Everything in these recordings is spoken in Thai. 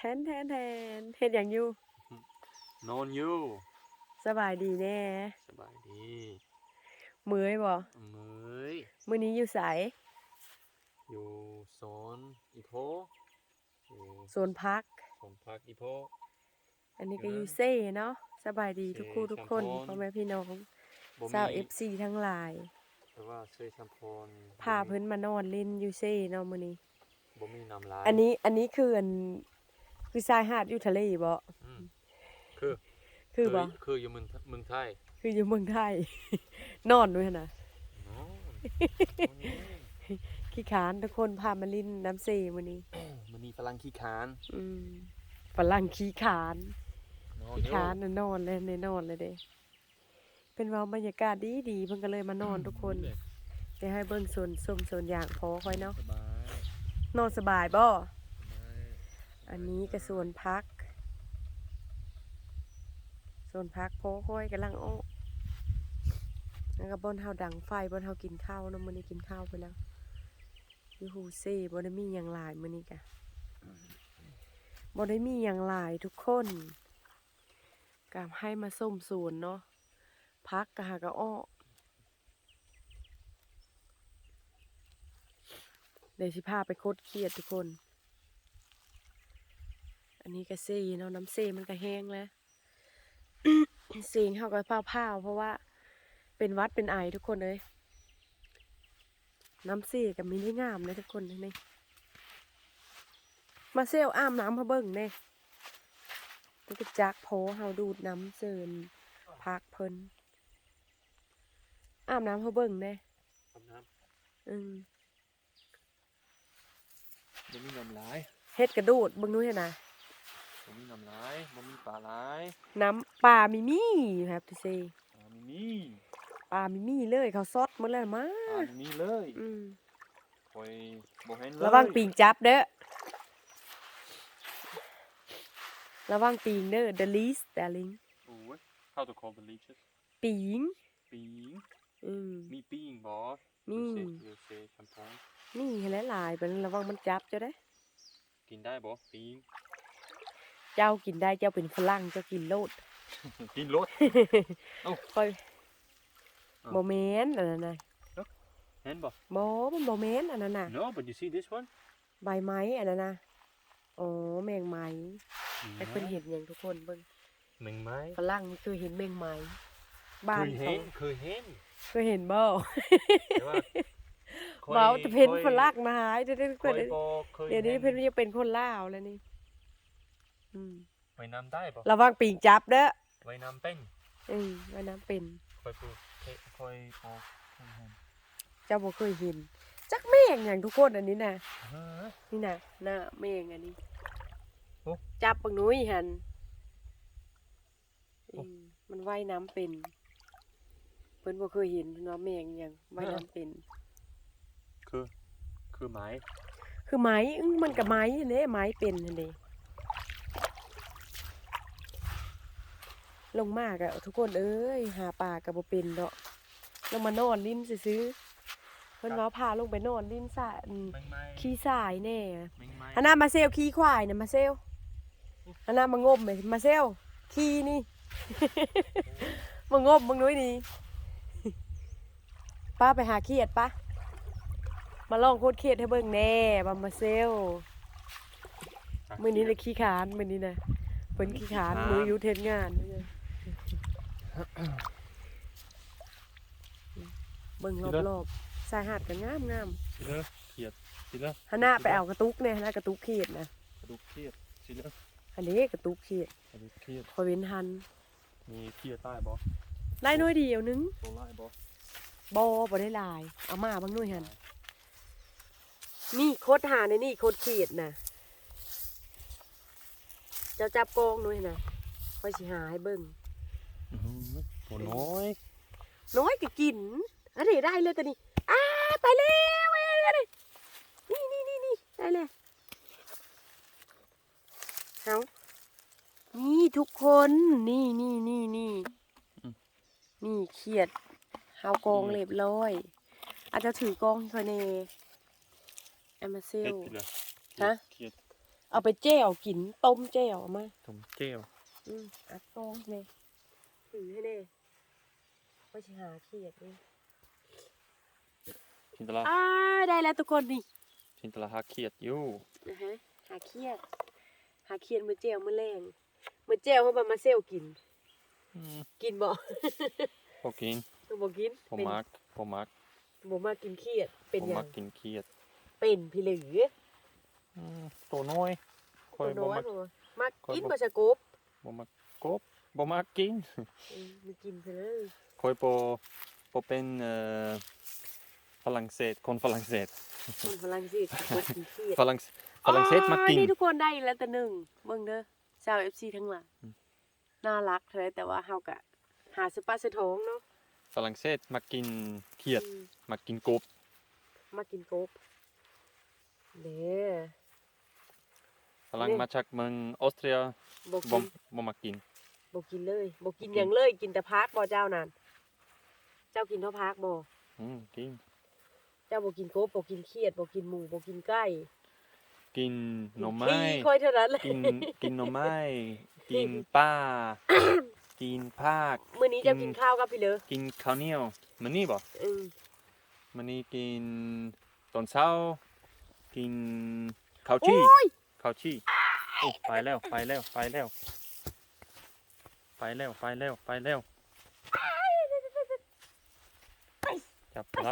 แทนเฮ็ดหยังอยู่นอนอยู่สบายดีแน่สบายดีเมื่อยบ่เมื่อยมื้อนี้อยู่ไสอยู่สวนอีโพอยู่สวนผักสวนผักอีโพอันนี้อยู่ก็อยู่นั้นเซ่เนาะสบายดีทุกคู่ทุกคน เซ่ชัมพรพ่อแม่พี่น้องบ่ชาว มี FC ทั้งหลายแต่ว่าเซชัมพรพาเพิ่นมานอนเล่นอยู่เซ่เนาะมื้อนี้บ่มีน้ำลายอันนี้คือชายหาดอยู่ทะเลบ่อืมคือ คือบ่คืออยู่เมืองไทยคืออยู่เมืองไทย นอนด้วยนะ นอน ขี้ค้านทุกคนพามาลินน้ำเซ่มื้อนี้ มื้อนี้ฝรั่งขี้คร้านอืมฝรั่งขี้ค้าน นอน ขี้ อยู่ ค้านน่ะนอนเลยในนอนเลยเด้เป็นว่าบรรยากาศดีเพิ่นก็เลยมานอนทุกคนเดี๋ยวให้เบิ่งสวนอย่างพอค่อยเนาะ สบาย นอนสบายบ่ สบาย อันนี้ก็สวนพักพอค่อยกำลังอ้อแล้วก็บ่อนเฮาดังไฟบ่อนเฮากินข้าวเนาะมื้อนี้กินข้าวไปแล้วอยู่ฮูเซ่บ่ได้มีหยังหลายมื้อนี้กะบ่ได้มีหยังหลายทุกคนก็ให้มาส้มสวนเนาะพักก็หาก็อ้อเดี๋ยวสิพาไปโคตรเครียดทุกคน อันนี้ก็เซ่เนาะน้ำเซ่มันก็แห้งแล้ว เสียงเขาก็พาวๆเพราะว่าเป็นวัดเป็นไอทุกคนเลยน้ำเซ่กับมิได้งามเลยทุกคนนี่มาเซลอ้ามน้ำเขาเบิ่งเน่นี่ก็จักโพเฮาดูดน้ำเซินพักเพิ่นอ้ามน้ำเขาเบิ่งเน่อาบน้ำบ่มีน้ำลาย เฮ็ดกระโดดเบิ่งนู้นนะ บ่มีน้ำลายบ่มีปลาลาย น้ำปลามีมี่ครับทุเซ มี ปลามีมี่เลยเขาซดหมดแล้วมา มีเลยคอยบ่เห็นเลย ระวังปิงจับเด้อระวังปิงเด้อ the least darling โอ้ย how to call the leeches ปิง ปิง มี ปิงบ่ มี you say ชัมพร นี่หลายๆเป็นระวังมันจับเจ้าได้ กินได้บ่ปิง เจ้ากินได้เจ้าเป็นฝรั่งเจ้ากินโลด กินรส ค่อยบ่แม่นอันนั้นน่ะ เห็นบ่ บ่มันบ่แม่นอันนั้นน่ะ No but you see this one ใบไม้อันนั้นน่ะอ๋อแมงไม้แต่เพิ่นเห็นหยังทุกคนเบิ่ง แมงไม้ ฝรั่งมันคือเห็นแมงไม้บ้าน เคยเห็น เคยเห็นบ่ แต่ว่า เว้าจะเป็นฝรั่งนะหายเดี๋ยว เคยบ่เคย เดี๋ยวนี้เพิ่นจะเป็นคนลาวแล้วนี่ว่ายน้ำได้บ่ ระวังปิงจับเด้อ ว่ายน้ำเป็น ว่ายน้ำเป็น ค่อยพูดค่อยพอ เจ้าบ่เคยเห็นจักแม่งหยังทุกคนอันนี้น่ะ ฮะ นี่น่ะหน้าแม่งอันนี้ โอ้ จับบักนุ้ยหั่นมันว่ายน้ำเป็นเพิ่นบ่เคยเห็นเนาะแม่งหยังว่ายน้ำเป็น คือไม้ คือไม้มันก็ไม้เด้ไม้เป็นนั่นเด้ลงมากอะทุกคนเอ้ยหาปลาก็บ่เป็นเนาะลงมานอนลิ้นซื่อๆเพิ่นว่าพาลงไปนอนลิ้นสระ แมงไม้ ขี้ทรายแน่ แมงไม้ อันน่ะมาเซลขี้ควายน่ะมาเซลอันน่ะมางมมาเซลขี้นี่ มางมมึงนุ้ยนี่ ป้าไปหาเขียดปะมาลองโคตรเขียดให้เบิ่งแน่มาเซลมื้อนี้เลยขี้ขานมื้อนี้นะเพิ่นขี้ขานมืออยู่เทศงานเบิ่งรอบๆสายหาดก็งาม สิเด้อเขียดสิเด้อ ๆหันหน้าไปเอากระตุกเนี่ยหันหน้ากระตุกเขียดนะ กระดูกเขียดสิเด้อ อันนี้กระตุกเขียด กระดูกเขียด คอยเว้นหัน มีเขียดใต้บ่ ได้น้อยเดียวนึง ตัวลายบ่ บ่ได้หลายเอามาบางหน่วยหันนี่โคตรหาในนี่โคตรเขียดน่ะเจ้าจับกองหน่วยน่ะค่อยสิหาให้เบิ่ง ตัวน้อย น้อยก็กินอันนี้ได้เลยตัวนี้ไปแล้วนี่ได้เลยเอานี่ทุกคนนี่เขียดเฮากองเรียบร้อยอาจจะถือกองให้ค่อยแน่แอมมาเซลฮะ เอาไปแจ่วกินต้มแจ่วเอามา ต้มเจียว อัดกองเลยถือให้แน่ก็จะหาเขียดนี่ ชินตลา ได้แล้วทุกคนนี่ ชินตลาหาเขียดอยู่ นะฮะหาเขียดมือแจ่วมือแรงมือแจ่วเขาแบบมาเซลกิน กินบ่ พอกิน บ่กิน ผมมัก บ่มากินเขียดเป็น ผม หยั มั ง กกินเขียด เป็นพี่หรือ ตัวน้อยคอย ตัว บ่ น้อย มัก บ่มากิน บ่ บ่สะกบ บ่มักกบบ่มักกิน มีกินไปเลย คอยบ่เป็นฝรั่งเศสคนฝรั่งเศส คนฝรั่งเศสกบกินเขียด ฝรั่งเศสมักกิน นี่ทุกคนได้แล้วแต่หนึ่งเบิ่งเด้อชาว FC ทั้งหลายน่ารักเลยแต่ว่าเฮาก็หาสปาสะท้องเนาะ ฝรั่งเศสมักกินเขียดมักกินกบ มากินกบเด้อ ฝรั่งมาจากเมืองออสเตรีย บ่ บ่ กิน บ่มักกิน บ่กินเลยบ่กินหยังเลยกินแต่พักบ่เจ้านั่นเจ้ากินเท่าพักบ่ กิน เจ้าบ่กินกบบ่กินเขียดบ่กินหมูบ่กินไก่ กินหน่อไม้ ขี้ค่อยเท่านั้นเลย กินหน่อไม้ กินปลา กินผัก มื้อนี้เจ้ากินข้าวกับพี่เหลอ กินข้าวเหนียวมื้อนี้บ่ อืม มื้อนี้กินตอนเช้า กินข้าว โอ้ จี้ ย ข้าวจี้โอ้ไปแล้วไปแล้วไปแล้วไปแล้วไปแล้วไปแล้วจับไป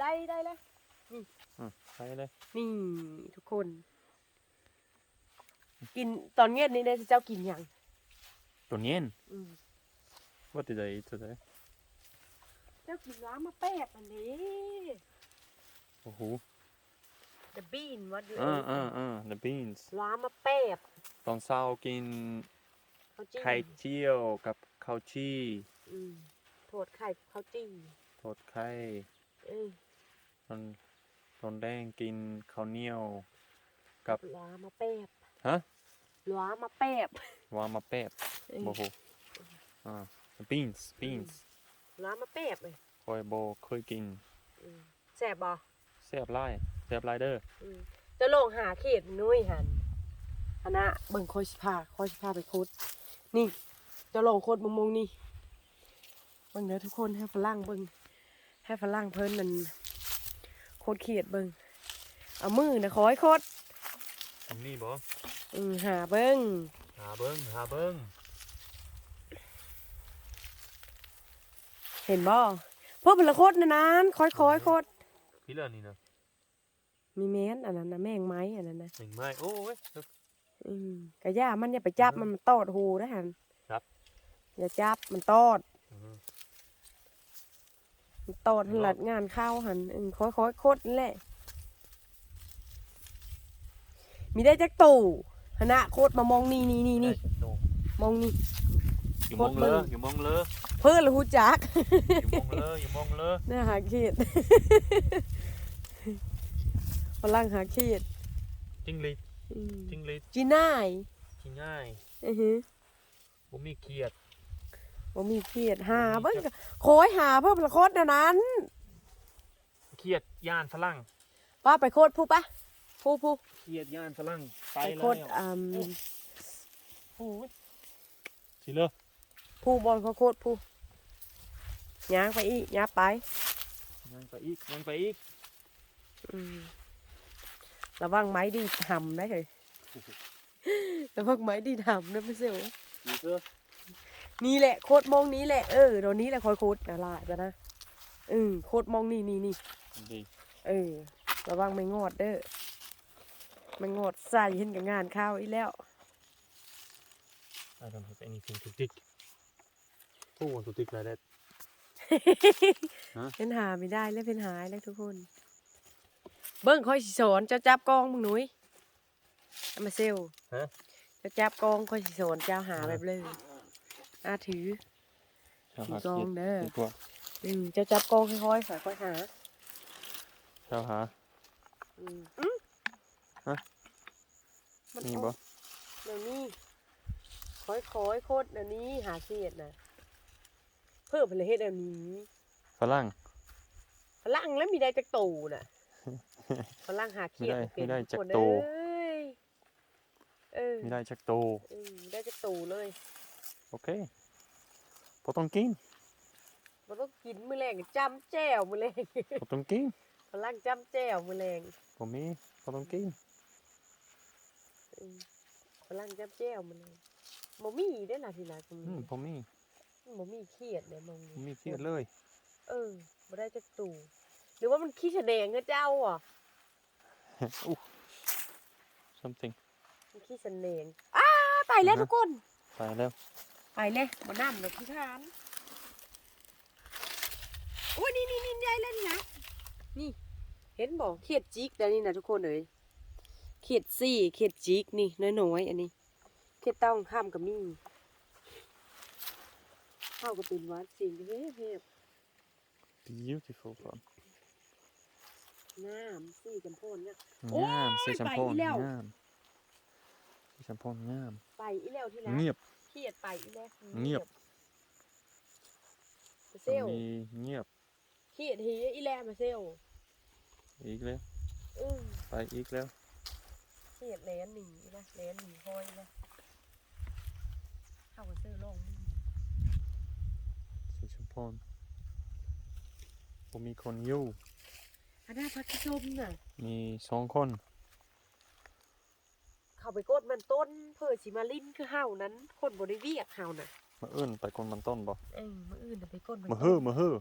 ได้แล้ว ไปเลย นี่ทุกคน กินตอนเย็นนี้ได้เจ้ากินหยัง ตัวเย็น อืม What did I eat today เจ้ากินล้ามาแป๊บอันนี้ โอ้โห the bean what you the beans ล้ามาแป๊บ ตอนเช้ากิน ข้าวจี้ ไข่เจียวกับข้าวจี้ อืมโทษไข่ข้าวจี้ ทอดไข่ เออ ตอนแดงกินข้าวเหนียวกับ ล้ามาแป๊บ ฮะ ล้ามาแป๊บ วามาแป๊บ เออ โอ้โหbeans ล้ามาแป๊บเลย คอยโบเคยกิน อืมแซ่บบ่ แซ่บไล่แซ่บไล่เด้อ อืมจะลงหาเขตนุ้ยหันอันนะเบิ่งคอยสิพาไปคุดนี่จะลงโคตรมงนี่เบิ่งเด้อทุกคนให้ฝรั่งเบิ่งให้ฝรั่งเพิ่นนั่นโคตรเขียดเบิ่งเอามือนะขอให้โคตร นี่บ่ หาเบิ่ง หาเบิ้ง เห็นบ่พวกเป็นละโคตรนั้นคอยโคตร พี่เลิศนี่นะ มีแม้นอันนั้นนะแมงไม้อันนั้นนะ หนึ่งไม้โอ้ย กระย่ามันอย่าไปจับมันตอดหูนะหัน ครับ อย่าจับมันตอดมันตอดหลัดงานเข้าหันคอยโคตรนั่นแหละมีได้จักตู่คณะโคตรมามองนี่มองนี่ อยู่มองเลออยู่มองเลอ เพื่อนละหูจัก อยู่มองเลอ น่าหาเขียดฝรั่งหาเขียด จิ้งหรีด จีน่าย กินง่าย ผมมีเขียด บ่มีเขียดหาเบิ่งโคยหาเพิ่มละโคตรนั้น เขียดย่านฝรั่ง ป้าไปโคตรผู้ปะผู้ เขียดย่านฝรั่งไป ไป แล้ โคว ตรโอ้ยสิเลอ ผู้บอลเขาโคตรผู้ย่างไปอีกย่างไป ยังไปอีก ระวังไม้ดีทำได้เลยระวังไม้ดีทำนะไม่เสียว ดีเด้อ นี่แหละโคตรมองนี้แหละตอนนี้แหละคอยโคตรละลายไปนะโคตรมองนี่ ดี ระวังไม่งอดเด้อไม่งอดใส่เห็นกับงานข้าวอีแล้ว I don't have anything to dig Who want to dig like that เป็นหาไม่ได้แล้วเป็นหายแล้วทุกคน เบิ้งคอยสิสอนเจ้าจับกองมึงหนุ่ยเอามาเซล ฮะ เจ้าจับกองคอยสิสอนเจ้าหาแบบเลยถือ ถือกองเด้อ ดีกว่า เจ้าจับกองค่อยๆค่อยหา เจ้าหา ฮะ มัน นี่บ่ เดี๋ยวนี้ค่อยโคตรเดี๋ยวนี้หาเสียดนะเพิ่มผลเฮ็ดเดี๋ยวนี้ ฝรั่ง ฝรั่งแล้วมีได้จักตูน่ะฝรั่งหาเขียด ไม่ได้ เป็น จัก คน ตู เอ้ย อ มีได้จักโต ได้จะตู่เลย โอเคบ่ต้องกิน มันต้องกินมื้อแรงจำแจ่วมื้อแรง บ่ต้องกิน ฝรั่งจำแจ่วมื้อแรง บ่มีบ่ต้องกิน ฝรั่งจำแจ่วมื้อแรงบ่มีได้อล่ะที่ไหนก็มี บ่มี บ่มีเครียดเลยมอง บ่มีเครียดเลย บ่ได้จักตู่หรือว่ามันขี้แสดงกับเจ้าอ่ะ อู้ something มันขี้แสดงไปแล้วทุกคน ไปแล้ว ไปเลยบ่นำดอกขี้คร้านโอ้ยนี่ใหญ่แล้วนี่นะนี่ เห็นบ่เขียดจิกเดี๋ยวนี้นะทุกคนเอ้ยเขียดซี่เขียดจิกนี่น้อยๆอันนี้เขียดเต้าข้ามกับมี่เข้าก็เป็นวัดสิ่งเฮ็บ beautiful one น้ำซี่จำพ่นเนี่ย งามสีชมพู ไปอีแล้ว งามสีชมพูงาม ไปอีแล้วที่ละ เงียบ เขียดไปอีแล้ว เงียบ มาเซล มีเงียบ เขียดเฮียอีแล้วมาเซล อีกแล้ว ไปอีกแล้ว เขียดแลนหนีนะแลนหนีห้อยนะเข้ากับเซลลงนี่ สีชมพูผมมีคนอยู่ อันน่าพักชมน่ะ มี2 คน เข้าไปกดมันต้นเพื่อสิมาลิ้นคือเฮานั้นคนบ่ได้เวียกเฮาน่ะ มาอื่นไปคนมันต้นบ่ มื้ออื่นน่ะไปกดมัน มาฮื้อ มื้ออื่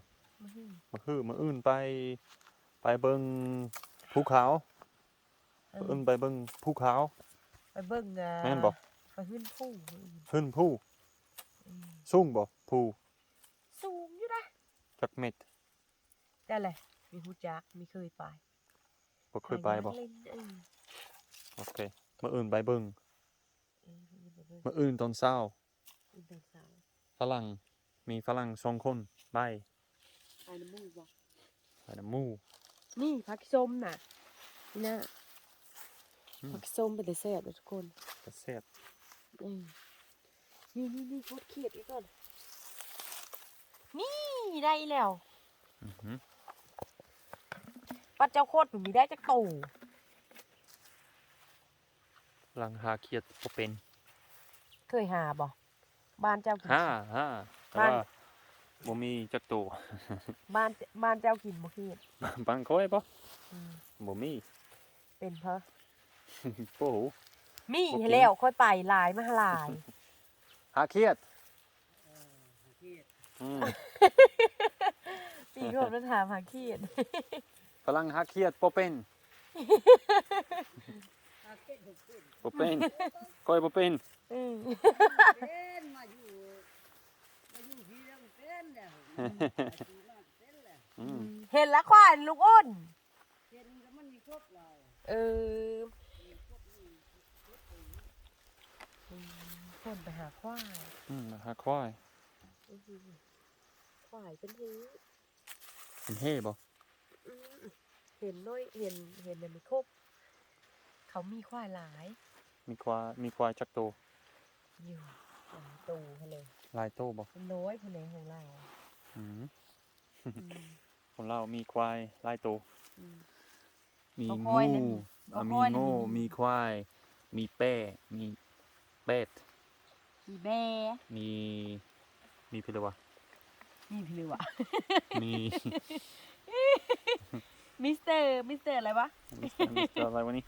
น มาอื่นไปเบิ่งภูเขามาอื่นไปเบิ่งภูเขา ไปเบิ่ง แม่นบ่ ไปขึ้นผู้มื้ออื่น ขึ้นภูสูงบ่ภู สูงอยู่นะ จักเม็ด ได้แหละมีฮู้จักมีเคยไป บ่เคยไปบ่ หาเล่นโอเคมาอื่นไปเบิ่ง ไปเบิ่ง มาอื่นตอนเช้า อีกเป็นสาว ฝรั่งมีฝรั่ง2 คนไป ไปน้ำมูกบ่ ไปน้ำหมู่ นี่ผักส้มน่ะนี่นะ อืม ผักส้มเป็นแต่แซ่บเลยทุกคน กระแซ่บ นี่โคตรเครียดอีกก่อนนี่ได้อีแล้ว อื้อหือ ปัดเจ้าโคตรมันมีได้จักตู่ ฝรั่งหาเขียดบ่เป็น เคยหาบ่บ้านเจ้ากิน ห้าแต่ บ้าน ว่าบ่มีจักตัว บ้านเจ้ากินบ่เครียด บางค่อยบ่ อืม บ่มี เป็นเพราะ โอ้โห มี บ่กิน ให้แล้วค่อยไปหลายมาหลาย หาเขียดอืม มีคนมาถามหาเครียด ฝรั่งหาเขียดบ่เป็นบ่เป็นค่อยบ่เป็น เป็นมาอยู่ที่แล้วเป็นแล้วเป็นแล้ว อืม เห็นแล้วควายลูกอ้น เป็นก็มันมีครบเรา คนไปหาควาย หาควาย ควายเป็นที เป็นเฮ่บ่ เห็นน้อยเห็นมันไม่ครบเขามีควายหลาย มีควายจักตัว อยู่หลายตูเขาเลย หลายตัวบ่ เป็นน้อยคนไหนของเรา อืมคนเรามีควายหลายตัว มี เอาค งู อยเลย เอา มี คอยเลย โง่มีควาย มีแป้มีเป็ด มีแบ มีเพลวะ มีพิลวะ มี มิสเตอร์อะไรวะ มิสเตอร์อะไรวะนี่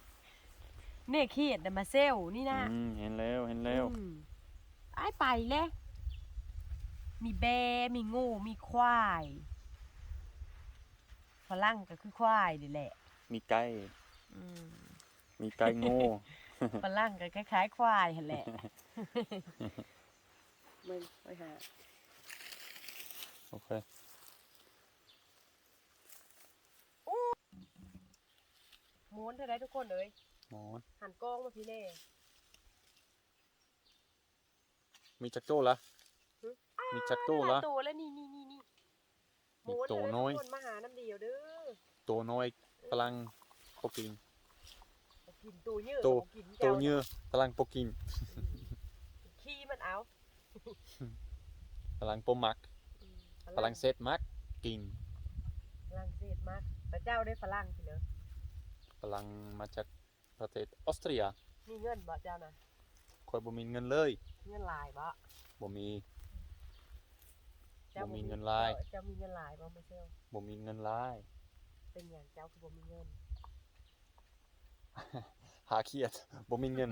เนี่ยเครียดมาเซลนี่นะ เห็นแล้วไอ้ไปเลยมีแบมีงูมีควายฝรั่งก็คือควายนี่แหละ มีไก่ อืม มีไก่โง่ ฝรั่งก็คล้ายๆควายหั่นแหละมึงไปหา โอเค ม้วนเท่าไรทุกคนเลย หมอน หันกล้องมาพี่เล่ มีจักรโต้ละมีจักรโต้ละ ตัวแล้วนี่ มี ม้วน ตัว เท่าไร น้อย ทุกคนมาหาน้ำเดียวเด้อ ตัวน้อยพลังโปกิน กินตัวเยอะ ตัว บ่กิน ตัว จ้า เนื้อพลังโปกิน ขี้มันเอา พลังโปมัก พลังเซตมักกิน ฝรั่งเศสมากแต่เจ้าได้ฝรั่งสิเนอะ พลังมาจากประเทศออสเตรีย มีเงินบ่เจ้านะ อยบ่มีเงินเลย เงินหลายบ่ บ่มี เจ้า บ่มีเงินหลาย เจ้ามีเงินหลายบ่มาเซล บ่มีเงินหลาย เป็นอย่างเจ้าคือบ่มีเงิน หาเครียดบ่มีเงิน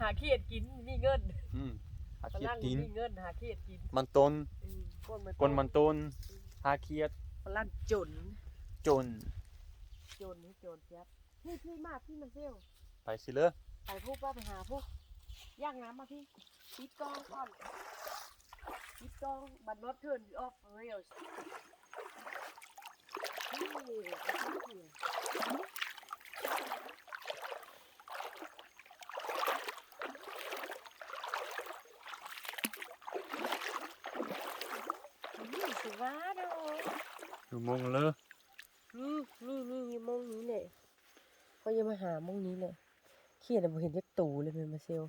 หาเขียดกินมีเงิน อืมหาเครียด ฝรั่ง กิน มีเงินหาเขียดกิน มันต้น ก้นมัน ก้นมันต้นหาเครียด ฝรั่งจน จน โจรนี่โจรเสียบพี่มาพี่มาเซล ไปสิเลย ไปพวกป้าไปหาพวกย่างน้ำมาพี่ปิดกองก่อนปิดกองบัตรรถเทิร์นออฟเรียลนี่สิว่าเด้อ อยู่มงเลย นี่อยู่มองนี้เลยเขาจะมาหามองนี้เลยเขียนแต่บ่เห็นจักตูเลยแม่มาเซล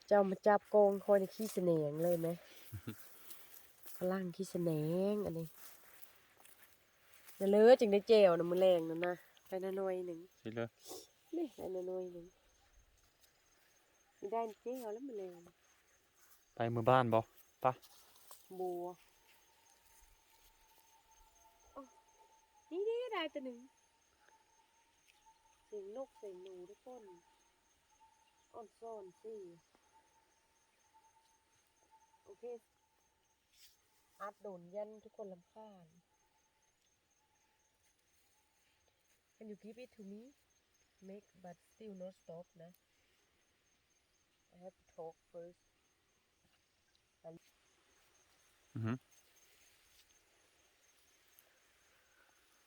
เจ้ามาจับโกงคอยในขี้เสนงเลยไหม ฝรั่งขี้เสนงอันนี้น่ะเลยจึงได้เจลนะมือแรงนั่นนะไปหน่อยหนึ่ง สิเลย นี่ไปหน่อยหนึ่งไม่ได้เจลแล้วมือแรง ไปมือบ้านบ่ปะ บัวอ้าวนี่ได้ตัวหนึ่งเสียงนกเสียงหนูทุกคนอ่อนซ่อนสิโอเคอัดโดนยันทุกคนรำคาญ Can you give it to me make but still not stop นะ I have to talk first อือหือ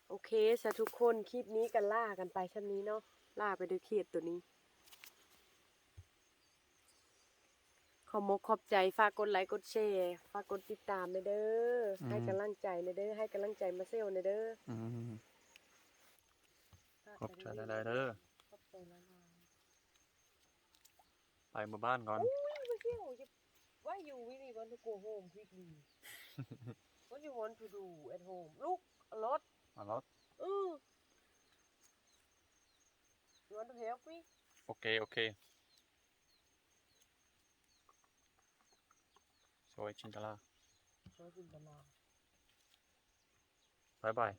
โอเคสะทุกคนคลิปนี้กันล่ากันไปชั้นนี้เนาะล่าไปด้วยเขียดตัวนี้ ขอมกขอบใจฝากกดไลค์กดแชร์ฝากกดติดตามเด้อให้กำลังใจเด้อให้กำลังใจมาเซลเด้อ อืมขอบใจหลายๆเด้อ ขอบใจหลาย ไปมือบ้านก่อน ๆอุ้ยมาเซลwhy you really want to go home quickly what you want to do at home look a lot มาแล้ว you want to help me โอเคโอเคสวยชินตลา ช่วยกินตลาด บายบาย